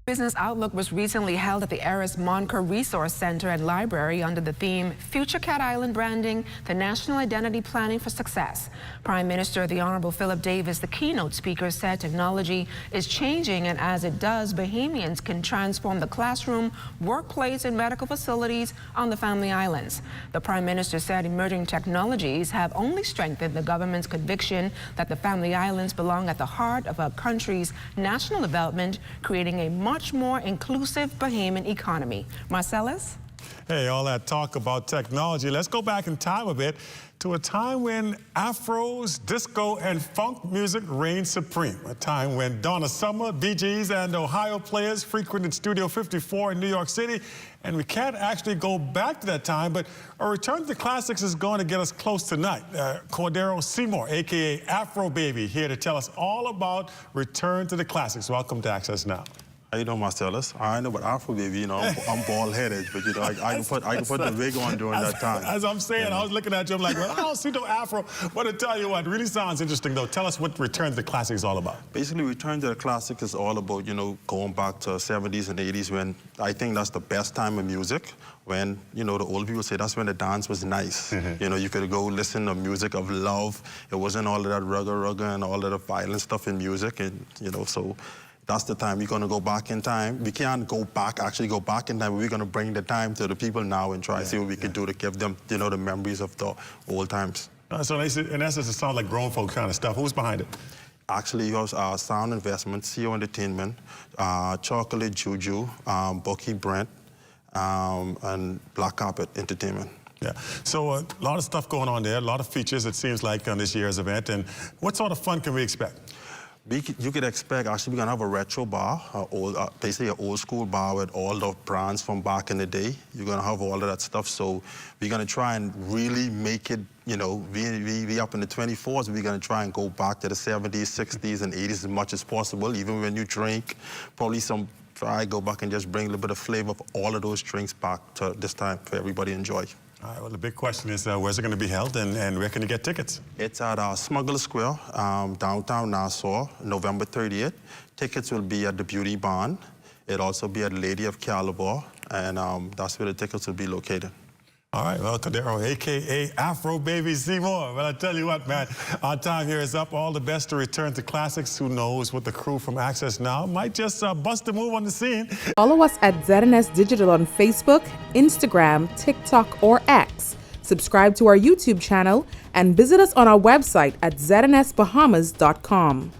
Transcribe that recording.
Business Outlook was recently held at the Aris Monker Resource Center and Library under the theme Future Cat Island Branding, the National Identity Planning for Success. Prime Minister the Honorable Philip Davis, the keynote speaker, said technology is changing, and as it does, Bahamians can transform the classroom, workplace, and medical facilities on the Family Islands. The Prime Minister said emerging technologies have only strengthened the government's conviction that the Family Islands belong at the heart of our country's national development, creating a much more inclusive Bahamian economy. Marcellus? Hey, all that talk about technology. Let's go back in time a bit to a time when afros, disco, and funk music reigned supreme. A time when Donna Summer, Bee Gees, and Ohio Players frequented Studio 54 in New York City. And we can't actually go back to that time, but a return to the classics is going to get us close tonight. Cordero Seymour, a.k.a. Afro Baby, here to tell us all about Return to the Classics. Welcome to Access Now. How you doing, Marcellus? I know about Afro Baby, you know, I'm bald-headed, but you know, I can put the wig on during that time. As I'm saying, I was looking at you, I'm like, well, I don't see no Afro. But to tell you what, really sounds interesting, though. Tell us what Return to the Classics is all about. Basically, Return to the Classics is all about, you know, going back to 70s and 80s when I think that's the best time of music. When, you know, the old people say that's when the dance was nice. You know, you could go listen to music of love. It wasn't all of that rugga and all of the violent stuff in music. And, you know, so that's the time. We're going to go back in time. We can't actually go back in time, but we're going to bring the time to the people now and try to see what we can do to give them, you know, the memories of the old times. So in essence, it sounds like grown folk kind of stuff. Who's behind it? Actually, it was Sound Investment, CEO Entertainment, Chocolate Juju, Bucky Brent, and Black Carpet Entertainment. Yeah, so a lot of stuff going on there, a lot of features, it seems like, on this year's event. And what sort of fun can we expect? You could expect, actually, we're going to have a retro bar, basically an old school bar with all the brands from back in the day. You're going to have all of that stuff. So we're going to try and really make it, you know, we up in the 24s, we're going to try and go back to the 70s, 60s, and 80s as much as possible. Even when you drink, probably try go back and just bring a little bit of flavor of all of those drinks back to this time for everybody to enjoy. All right, well, the big question is, where's it going to be held, and where can you get tickets? It's at Smuggler Square, downtown Nassau, November 30th. Tickets will be at the Beauty Barn. It'll also be at Lady of Caliber, and that's where the tickets will be located. All right, well, Cordero, a.k.a. Afro Baby Seymour. Well, I tell you what, man, our time here is up. All the best to Return to Classics. Who knows what the crew from Access Now might just bust a move on the scene. Follow us at ZNS Digital on Facebook, Instagram, TikTok, or X. Subscribe to our YouTube channel and visit us on our website at znsbahamas.com.